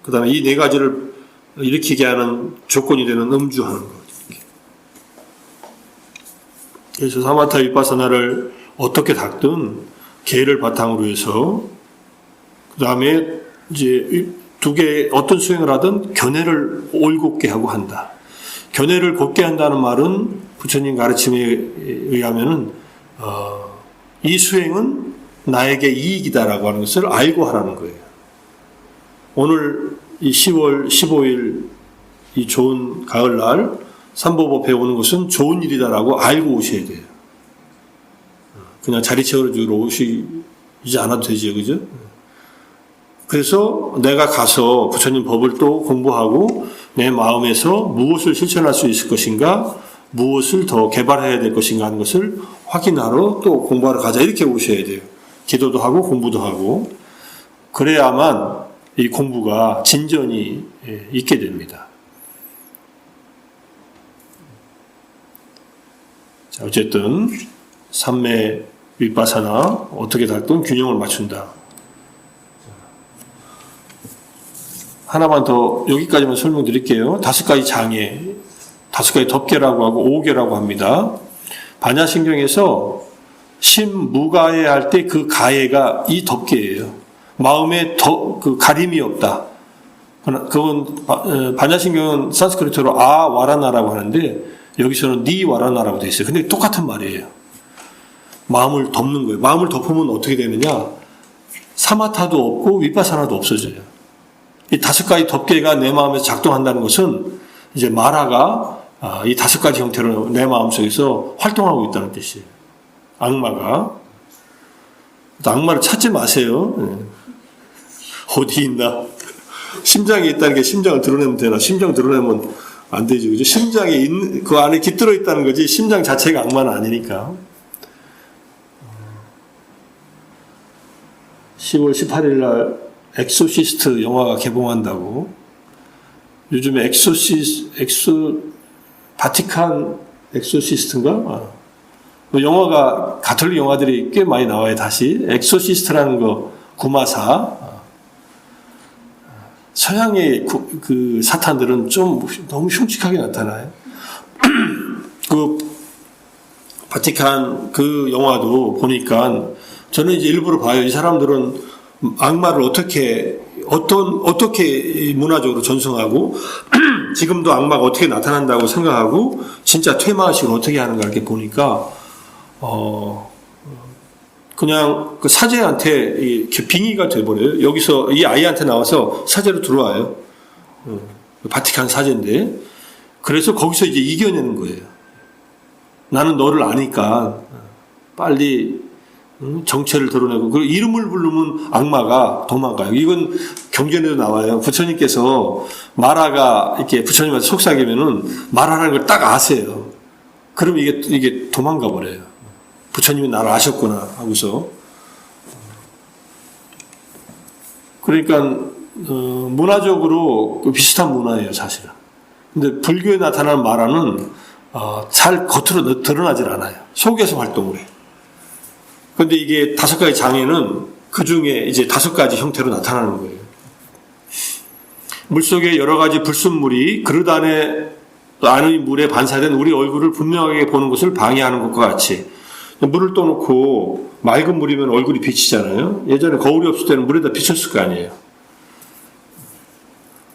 그 다음에 이 네 가지를 일으키게 하는 조건이 되는 음주하는 것. 그래서 사마타 비파사나를 어떻게 닦든 계를 바탕으로 해서 그 다음에 이제 두 개 어떤 수행을 하든 견해를 올곧게 하고 한다. 견해를 곧게 한다는 말은 부처님 가르침에 의하면은 이 수행은 나에게 이익이다라고 하는 것을 알고 하라는 거예요. 오늘 이 10월 15일 이 좋은 가을날 삼보법 배우는 것은 좋은 일이다라고 알고 오셔야 돼요. 그냥 자리 채워주러 오시지 않아도 되죠, 그죠? 그래서 내가 가서 부처님 법을 또 공부하고 내 마음에서 무엇을 실천할 수 있을 것인가, 무엇을 더 개발해야 될 것인가 하는 것을 확인하러 또 공부하러 가자, 이렇게 오셔야 돼요. 기도도 하고 공부도 하고. 그래야만 이 공부가 진전이 있게 됩니다. 자, 어쨌든 삼매 위파사나 어떻게 닦든 균형을 맞춘다. 하나만 더 여기까지만 설명드릴게요. 5가지 장애, 5가지 덮개라고 하고 5개라고 합니다. 반야신경에서 심무가해 할 때 그 가해가 이 덮개예요. 마음에 그 가림이 없다. 그건 반야신경은 산스크리트로 와라나라고 하는데 여기서는 니 와라나라고 되어 있어요. 근데 똑같은 말이에요. 마음을 덮는 거예요. 마음을 덮으면 어떻게 되느냐? 사마타도 없고 위파사나도 없어져요. 이 5가지 덮개가 내 마음에서 작동한다는 것은 이제 마라가 이 5가지 형태로 내 마음속에서 활동하고 있다는 뜻이에요. 악마가. 악마를 찾지 마세요. 어디 있나? 심장에 있다는 게 심장을 드러내면 되나? 심장 드러내면 안 되죠. 그죠? 심장에 있는, 그 안에 깃들어 있다는 거지, 심장 자체가 악마는 아니니까. 10월 18일 날 엑소시스트 영화가 개봉한다고. 요즘에 바티칸 엑소시스트인가? 그 영화가 가톨릭 영화들이 꽤 많이 나와요. 다시 엑소시스트라는 거 구마사. 서양의 그 사탄들은 좀 너무 흉측하게 나타나요. 그 바티칸 그 영화도 보니까 저는 이제 일부러 봐요. 이 사람들은 악마를 어떻게 문화적으로 전승하고 지금도 악마가 어떻게 나타난다고 생각하고 진짜 퇴마식을 어떻게 하는가 이렇게 보니까 그냥 그 사제한테 이렇게 빙의가 돼버려요. 여기서 이 아이한테 나와서 사제로 들어와요. 바티칸 사제인데. 그래서 거기서 이제 이겨내는 거예요. 나는 너를 아니까 빨리 정체를 드러내고, 그리고 이름을 부르면 악마가 도망가요. 이건 경전에도 나와요. 부처님께서 마라가 이렇게 부처님한테 속삭이면은 마라라는 걸 딱 아세요. 그럼 이게 도망가 버려요. 부처님이 나를 아셨구나 하고서. 그러니까 문화적으로 비슷한 문화예요, 사실은. 근데 불교에 나타나는 마라는 잘 겉으로 드러나질 않아요. 속에서 활동을 해요. 근데 이게 5가지 장애는 그 중에 이제 5가지 형태로 나타나는 거예요. 물속에 여러 가지 불순물이 그릇 안의 물에 반사된 우리 얼굴을 분명하게 보는 것을 방해하는 것과 같이, 물을 떠놓고 맑은 물이면 얼굴이 비치잖아요. 예전에 거울이 없을 때는 물에다 비쳤을 거 아니에요.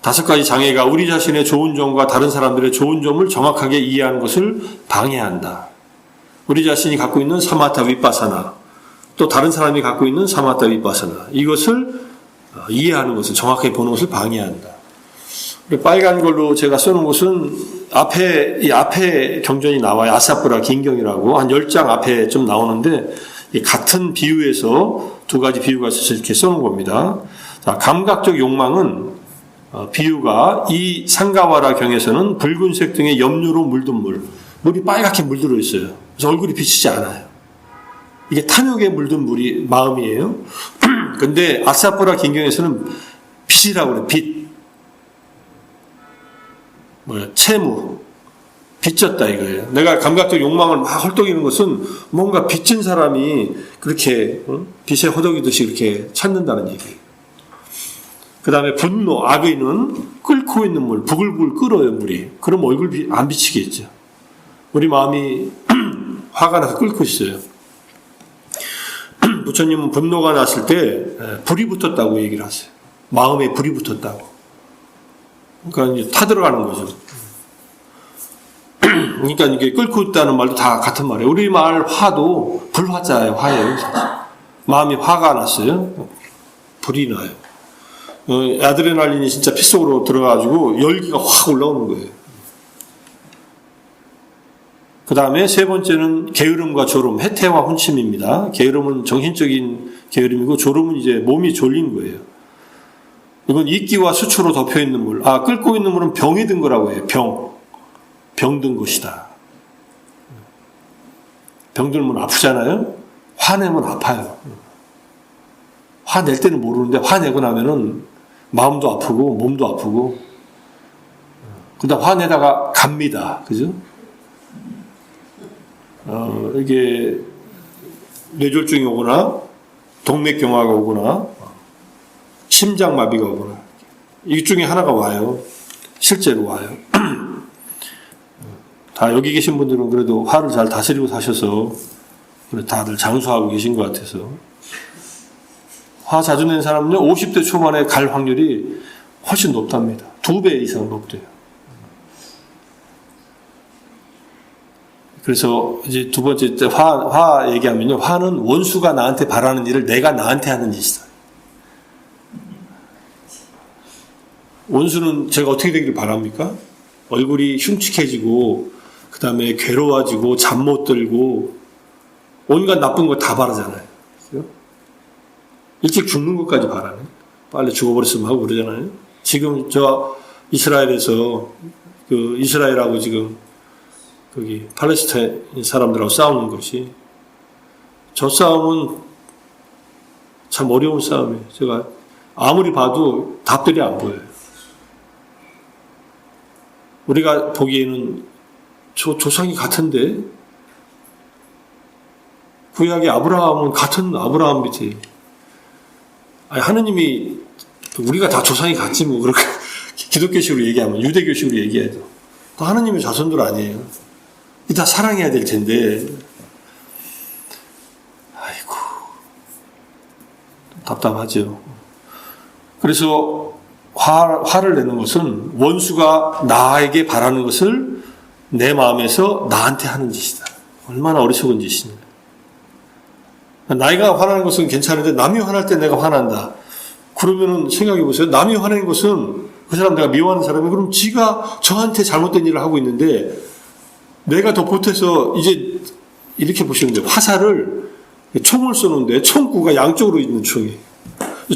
5가지 장애가 우리 자신의 좋은 점과 다른 사람들의 좋은 점을 정확하게 이해하는 것을 방해한다. 우리 자신이 갖고 있는 사마타 위파사나, 또 다른 사람이 갖고 있는 사마타 위파사나, 이것을 이해하는 것을, 정확하게 보는 것을 방해한다. 빨간 걸로 제가 써놓은 것은 이 앞에 경전이 나와요. 아사프라 긴경이라고 한 10장 앞에 좀 나오는데, 같은 비유에서 2가지 비유가 있어서 이렇게 써놓은 겁니다. 자, 감각적 욕망은 비유가 이 상가와라 경에서는 붉은색 등의 염료로 물든 물이 빨갛게 물들어 있어요. 그래서 얼굴이 비치지 않아요. 이게 탐욕에 물든 물이 마음이에요. 근데 아사프라 긴경에서는 빛이라고 그래요. 빛. 채무. 빚졌다 이거예요. 내가 감각적 욕망을 막 헐떡이는 것은 뭔가 빚진 사람이 그렇게 빛에 허덕이듯이 이렇게 찾는다는 얘기예요. 그 다음에 분노, 악의는 끓고 있는 물, 부글부글 끓어요, 물이. 그럼 얼굴 안 비치겠죠. 우리 마음이 화가 나서 끓고 있어요. 부처님은 분노가 났을 때 불이 붙었다고 얘기를 하세요. 마음에 불이 붙었다고. 그러니까 이제 타들어가는 거죠. 그러니까 이게 끓고 있다는 말도 다 같은 말이에요. 우리 말 화도 불화자예요, 화예요. 마음이 화가 났어요. 불이 나요. 아드레날린이 진짜 피 속으로 들어가지고 열기가 확 올라오는 거예요. 그 다음에 3번째는 게으름과 졸음, 해태와 혼침입니다. 게으름은 정신적인 게으름이고 졸음은 이제 몸이 졸린 거예요. 이건 이끼와 수초로 덮여있는 물. 끓고 있는 물은 병이 든 거라고 해요. 병든 것이다. 병들면 아프잖아요. 화내면 아파요. 화낼 때는 모르는데 화내고 나면은 마음도 아프고 몸도 아프고, 그다음 화내다가 갑니다. 그죠? 이게 뇌졸중이 오거나 동맥경화가 오거나 심장마비가 오거나 이 중에 하나가 와요. 실제로 와요. 다 여기 계신 분들은 그래도 화를 잘 다스리고 사셔서 다들 장수하고 계신 것 같아서. 화 자주 낸 사람은요, 50대 초반에 갈 확률이 훨씬 높답니다. 2배 이상 높대요. 그래서 이제 2번째 화 얘기하면요, 화는 원수가 나한테 바라는 일을 내가 나한테 하는 짓이다. 원수는 제가 어떻게 되기를 바랍니까? 얼굴이 흉측해지고, 그 다음에 괴로워지고, 잠 못 들고, 온갖 나쁜 거 다 바라잖아요. 일찍 죽는 것까지 바라네. 빨리 죽어버렸으면 하고 그러잖아요. 지금 저 이스라엘에서 이스라엘하고 지금 거기 팔레스타인 사람들하고 싸우는 것이, 저 싸움은 참 어려운 싸움이에요. 제가 아무리 봐도 답들이 안 보여요. 우리가 보기에는 조상이 같은데, 구약의 아브라함은 같은 아브라함 밑에, 아니, 하느님이 우리가 다 조상이 같지 뭐 그렇게 기독교식으로 얘기하면, 유대교식으로 얘기해도 또 하느님의 자손들 아니에요. 다 사랑해야 될 텐데, 아이고 답답하죠. 그래서 화를 내는 것은 원수가 나에게 바라는 것을 내 마음에서 나한테 하는 짓이다. 얼마나 어리석은 짓이냐. 나이가 화나는 것은 괜찮은데 남이 화날 때 내가 화난다. 그러면은 생각해 보세요. 남이 화내는 것은 그 사람 내가 미워하는 사람이 그럼 지가 저한테 잘못된 일을 하고 있는데 내가 더 보태서 이제 이렇게 보시면 돼요. 화살을 총을 쏘는데 총구가 양쪽으로 있는 총이.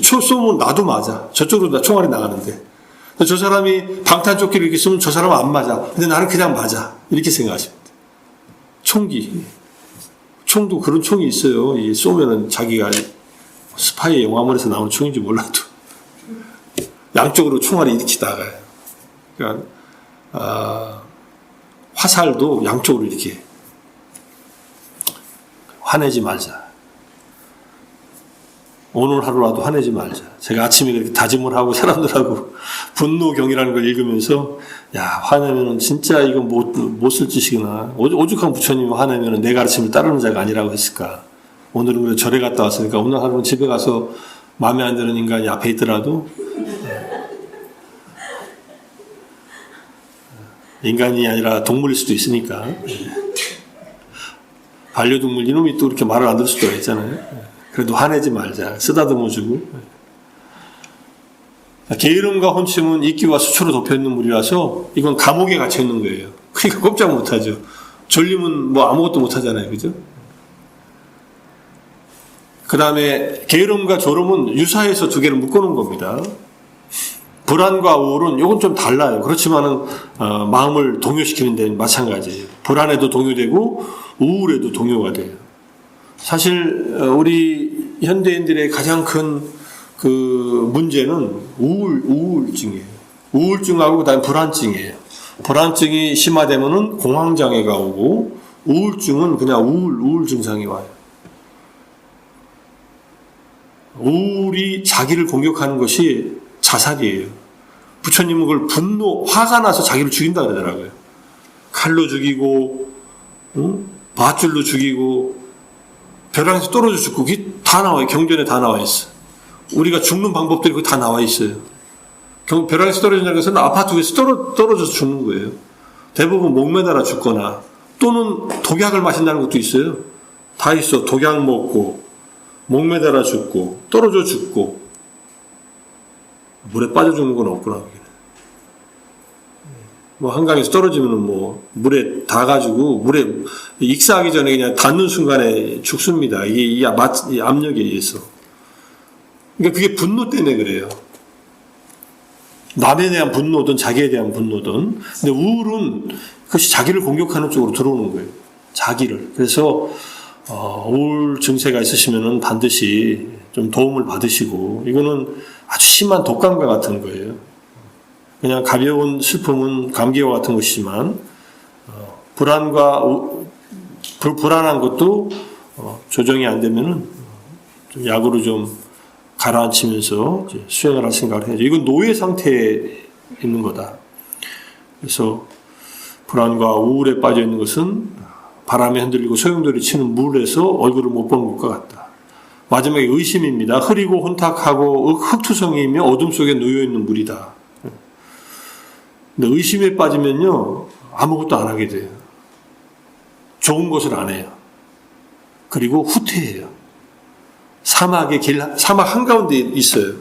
총 쏘면 나도 맞아. 저쪽으로 나 총알이 나가는데. 저 사람이 방탄조끼를 이렇게 쏘면 저 사람은 안 맞아. 근데 나는 그냥 맞아. 이렇게 생각하시면 돼요. 총기. 총도 그런 총이 있어요. 이 쏘면은 자기가 스파이 영화물에서 나온 총인지 몰라도 양쪽으로 총알이 이렇게 나가요. 그러니까 화살도 양쪽으로 이렇게. 화내지 말자. 오늘 하루라도 화내지 말자. 제가 아침에 그렇게 다짐을 하고 사람들하고 분노경이라는 걸 읽으면서 야, 화내면은 진짜 이건 못 쓸 짓이구나. 오죽한 부처님이 화내면은 내 가르침을 따르는 자가 아니라고 했을까. 오늘은 그래 절에 갔다 왔으니까 오늘 하루는 집에 가서 마음에 안 드는 인간이 앞에 있더라도 인간이 아니라 동물일 수도 있으니까 반려동물 이놈이 또 이렇게 말을 안 들을 수도 있잖아요. 그래도 화내지 말자. 쓰다듬어주고. 게으름과 혼침은 이끼와 수초로 덮여있는 물이라서 이건 감옥에 갇혀있는 거예요. 그러니까 꼼짝 못하죠. 졸리면 뭐 아무것도 못하잖아요. 그죠? 그 다음에 게으름과 졸음은 유사해서 두 개를 묶어놓은 겁니다. 불안과 우울은 이건 좀 달라요. 그렇지만은 마음을 동요시키는 데는 마찬가지예요. 불안에도 동요되고 우울에도 동요가 돼요. 사실 우리 현대인들의 가장 큰 그 문제는 우울증이에요. 우울증하고 그다음에 불안증이에요. 불안증이 심화되면은 공황장애가 오고 우울증은 그냥 우울 증상이 와요. 우울이 자기를 공격하는 것이 자살이에요. 부처님은 그걸 화가 나서 자기를 죽인다 그러더라고요. 칼로 죽이고, 밧줄로 죽이고, 벼랑에서 떨어져 죽고, 그게 다 나와요. 경전에 다 나와 있어. 우리가 죽는 방법들이 그게 다 나와 있어요. 벼랑에서 떨어진다는 것은 아파트 위에서 떨어져서 죽는 거예요. 대부분 목 매달아 죽거나, 또는 독약을 마신다는 것도 있어요. 다 있어. 독약 먹고, 목 매달아 죽고, 떨어져 죽고, 물에 빠져 죽는 건 없구나. 뭐 한강에서 떨어지면은 뭐 물에 닿아가지고 물에 익사하기 전에 그냥 닿는 순간에 죽습니다. 이게 이 압력에 의해서. 그러니까 그게 분노 때문에 그래요. 남에 대한 분노든 자기에 대한 분노든. 근데 우울은 그것이 자기를 공격하는 쪽으로 들어오는 거예요. 자기를. 그래서 우울 증세가 있으시면은 반드시 좀 도움을 받으시고, 이거는 아주 심한 독감과 같은 거예요. 그냥 가벼운 슬픔은 감기와 같은 것이지만, 불안한 것도 조정이 안 되면은 좀 약으로 좀 가라앉히면서 수행을 할 생각을 해야죠. 이건 노예 상태에 있는 거다. 그래서 불안과 우울에 빠져 있는 것은 바람에 흔들리고 소용돌이 치는 물에서 얼굴을 못 보는 것과 같다. 마지막에 의심입니다. 흐리고 혼탁하고 흙투성이이며 어둠 속에 놓여있는 물이다. 근데 의심에 빠지면요, 아무것도 안 하게 돼요. 좋은 것을 안 해요. 그리고 후퇴해요. 사막 한가운데 있어요.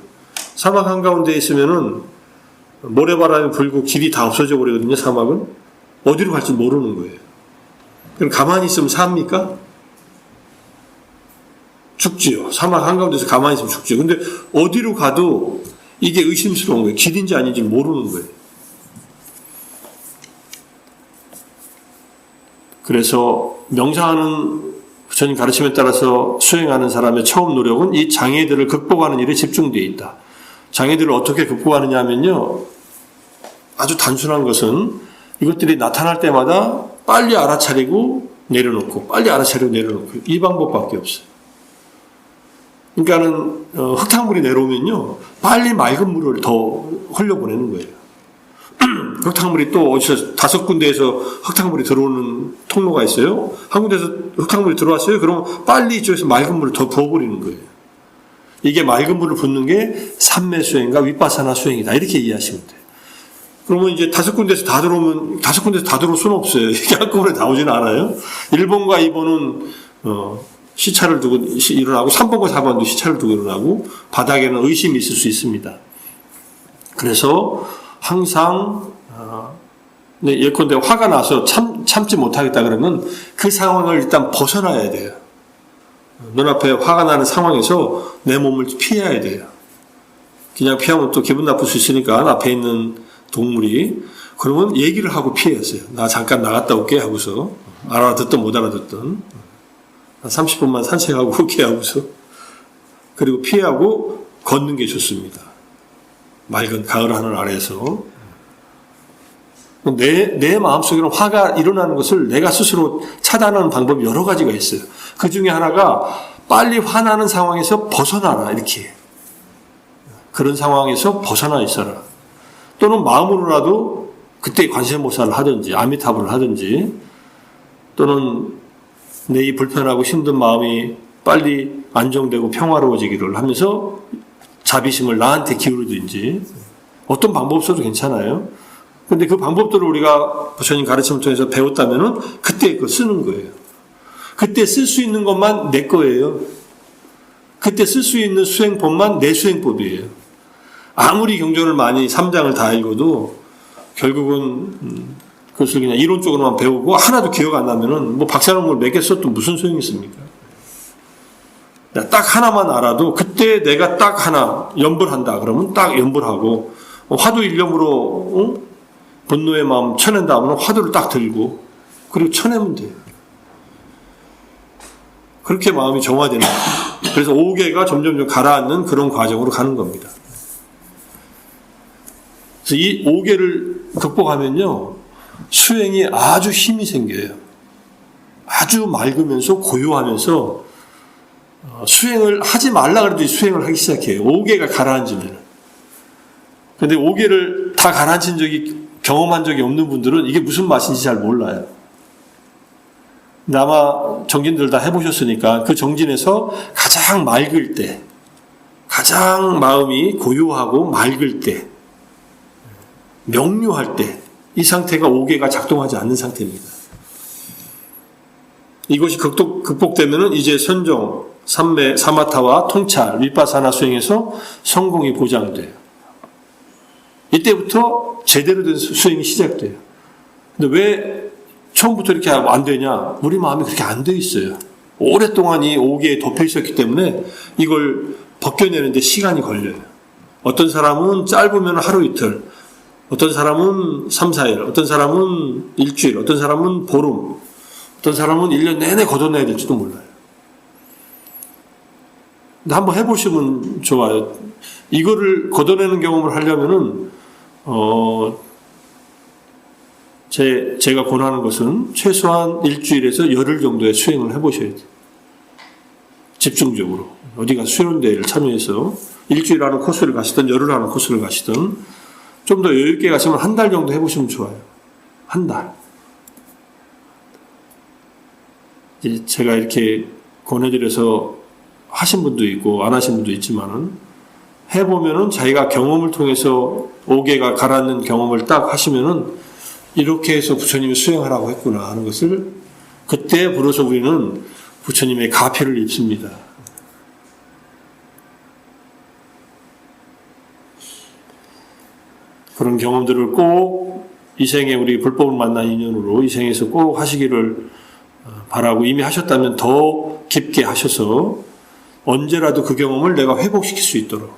사막 한가운데 있으면은 모래바람이 불고 길이 다 없어져 버리거든요, 사막은. 어디로 갈지 모르는 거예요. 그럼 가만히 있으면 삽니까? 죽지요. 사막 한가운데서 가만히 있으면 죽지요. 근데 어디로 가도 이게 의심스러운 거예요. 길인지 아닌지 모르는 거예요. 그래서 명상하는 부처님 가르침에 따라서 수행하는 사람의 처음 노력은 이 장애들을 극복하는 일에 집중되어 있다. 장애들을 어떻게 극복하느냐 하면요, 아주 단순한 것은 이것들이 나타날 때마다 빨리 알아차리고 내려놓고, 빨리 알아차리고 내려놓고, 이 방법밖에 없어요. 그러니까는 흙탕물이 내려오면요, 빨리 맑은 물을 더 흘려보내는 거예요. 흙탕물이 또 어디서 5군데에서 흙탕물이 들어오는 통로가 있어요. 한 군데에서 흙탕물이 들어왔어요. 그러면 빨리 이쪽에서 맑은 물을 더 부어버리는 거예요. 이게 맑은 물을 붓는 게 삼매 수행과 윗바사나 수행이다. 이렇게 이해하시면 돼요. 그러면 이제 5군데에서 다 들어오면 5군데에서 다 들어올 수는 없어요. 이게 한꺼번에 나오지는 않아요. 1번과 2번은 시차를 두고 일어나고 3번과 4번도 시차를 두고 일어나고 바닥에는 의심이 있을 수 있습니다. 그래서 항상 예컨대 화가 나서 참지 못하겠다 그러면 그 상황을 일단 벗어나야 돼요. 눈앞에 화가 나는 상황에서 내 몸을 피해야 돼요. 그냥 피하면 또 기분 나쁠 수 있으니까 앞에 있는 동물이 그러면 얘기를 하고 피했어요. 나 잠깐 나갔다 올게 하고서 알아듣든 못 알아듣든 30분만 산책하고 그렇게 하고서 그리고 피하고 걷는 게 좋습니다. 맑은 가을 하늘 아래에서 내 마음속에는 화가 일어나는 것을 내가 스스로 차단하는 방법이 여러 가지가 있어요. 그 중에 하나가 빨리 화나는 상황에서 벗어나라 이렇게 그런 상황에서 벗어나 있어라. 또는 마음으로라도 그때 관세음보살을 하든지 아미타불을 하든지 또는 내 이 불편하고 힘든 마음이 빨리 안정되고 평화로워지기를 하면서 자비심을 나한테 기울이든지 어떤 방법 써도 괜찮아요. 근데 그 방법들을 우리가 부처님 가르침을 통해서 배웠다면은 그때 그거 쓰는 거예요. 그때 쓸 수 있는 것만 내 거예요. 그때 쓸 수 있는 수행법만 내 수행법이에요. 아무리 경전을 많이 3장을 다 읽어도 결국은 그것을 그냥 이론적으로만 배우고 하나도 기억 안 나면은 뭐 박사론문을 몇 개 써도 무슨 소용이 있습니까? 딱 하나만 알아도 그때 내가 딱 하나 연불한다 그러면 딱 연불하고 화두 일념으로 분노의 마음 쳐낸다 하면 화두를 딱 들고 그리고 쳐내면 돼요. 그렇게 마음이 정화되는 거예요. 그래서 5개가 점점 가라앉는 그런 과정으로 가는 겁니다. 그래서 이 5개를 극복하면요 수행이 아주 힘이 생겨요. 아주 맑으면서 고요하면서 수행을 하지 말라 그래도 수행을 하기 시작해요. 5개가 가라앉으면. 근데 5개를 다 가라앉힌 적이 경험한 적이 없는 분들은 이게 무슨 맛인지 잘 몰라요. 근데 아마 정진들 다 해보셨으니까 그 정진에서 가장 맑을 때, 가장 마음이 고요하고 맑을 때, 명료할 때, 이 상태가 5개가 작동하지 않는 상태입니다. 이것이 극복되면은 이제 선정, 삼매, 사마타와 통찰, 윗바사나 수행에서 성공이 보장돼요. 이때부터 제대로 된 수행이 시작돼요. 근데 왜 처음부터 이렇게 안 되냐? 우리 마음이 그렇게 안 돼 있어요. 오랫동안 이 5개에 덮여 있었기 때문에 이걸 벗겨내는데 시간이 걸려요. 어떤 사람은 짧으면 하루 이틀, 어떤 사람은 3, 4일, 어떤 사람은 일주일, 어떤 사람은 보름, 어떤 사람은 1년 내내 걷어내야 될지도 몰라요. 근데 한번 해보시면 좋아요. 이거를 걷어내는 경험을 하려면은, 제가 권하는 것은 최소한 일주일에서 열흘 정도의 수행을 해보셔야 돼요. 집중적으로. 어디가 수련대회를 참여해서 일주일 하는 코스를 가시든 열흘 하는 코스를 가시든 좀 더 여유있게 가시면 한 달 정도 해보시면 좋아요. 한 달. 이제 제가 이렇게 권해드려서 하신 분도 있고 안 하신 분도 있지만은 해보면은 자기가 경험을 통해서 5개가 가라앉는 경험을 딱 하시면은 이렇게 해서 부처님이 수행하라고 했구나 하는 것을 그때 비로소 우리는 부처님의 가피를 입습니다. 그런 경험들을 꼭 이 생에 우리 불법을 만난 인연으로 이 생에서 꼭 하시기를 바라고 이미 하셨다면 더 깊게 하셔서 언제라도 그 경험을 내가 회복시킬 수 있도록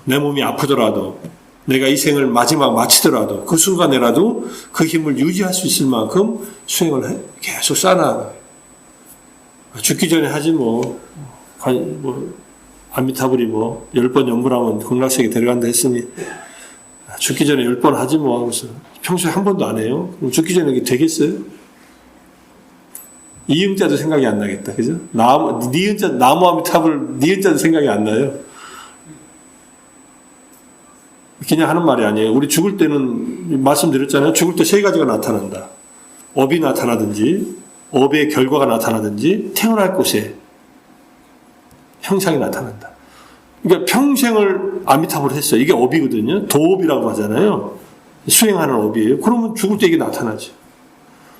내 몸이 아프더라도 내가 이 생을 마지막 마치더라도 그 순간에라도 그 힘을 유지할 수 있을 만큼 수행을 계속 쌓아나가요. 죽기 전에 하지 뭐 아미타불이 뭐 10번 연불하면 극락세계 데려간다 했으니 죽기 전에 10번 하지 뭐 하고서 평소에 한 번도 안 해요. 그럼 죽기 전에 이게 되겠어요? 이응자도 생각이 안 나겠다. 그죠? 니은자, 나무 아미타불 니은자도 생각이 안 나요. 그냥 하는 말이 아니에요. 우리 죽을 때는 말씀드렸잖아요. 죽을 때 세 가지가 나타난다. 업이 나타나든지 업의 결과가 나타나든지 태어날 곳에 형상이 나타난다. 그러니까 평생을 아미타불을 했어요. 이게 업이거든요. 도업이라고 하잖아요. 수행하는 업이에요. 그러면 죽을 때 이게 나타나죠.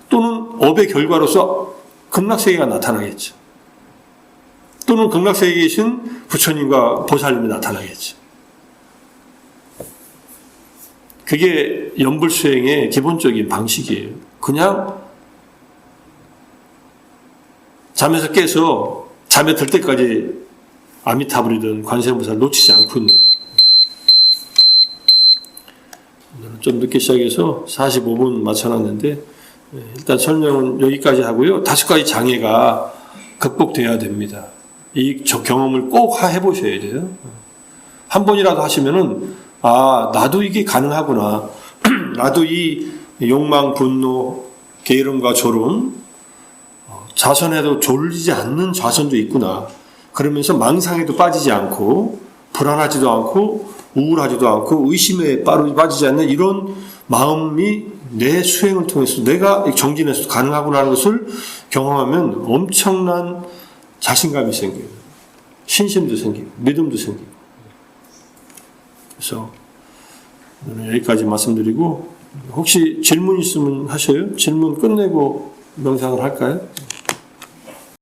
또는 업의 결과로서 극락세계가 나타나겠죠. 또는 극락세계에 계신 부처님과 보살님이 나타나겠죠. 그게 연불수행의 기본적인 방식이에요. 그냥 잠에서 깨서 잠에 들 때까지 아미타불이든 관세음보살 놓치지 않고 있는 거예요. 오늘은 좀 늦게 시작해서 45분 맞춰놨는데 일단 설명은 여기까지 하고요. 5가지 장애가 극복돼야 됩니다. 이 경험을 꼭 해보셔야 돼요. 한 번이라도 하시면은 나도 이게 가능하구나. 나도 이 욕망, 분노, 게으름과 졸음, 좌선해도 졸리지 않는 좌선도 있구나. 그러면서 망상에도 빠지지 않고 불안하지도 않고 우울하지도 않고 의심에 빠지지 않는 이런 마음이 내 수행을 통해서 내가 정진해서 가능하구나 하는 것을 경험하면 엄청난 자신감이 생겨요. 신심도 생기고 믿음도 생기고. 그래서 오늘 여기까지 말씀드리고 혹시 질문 있으면 하셔요. 질문 끝내고 명상을 할까요?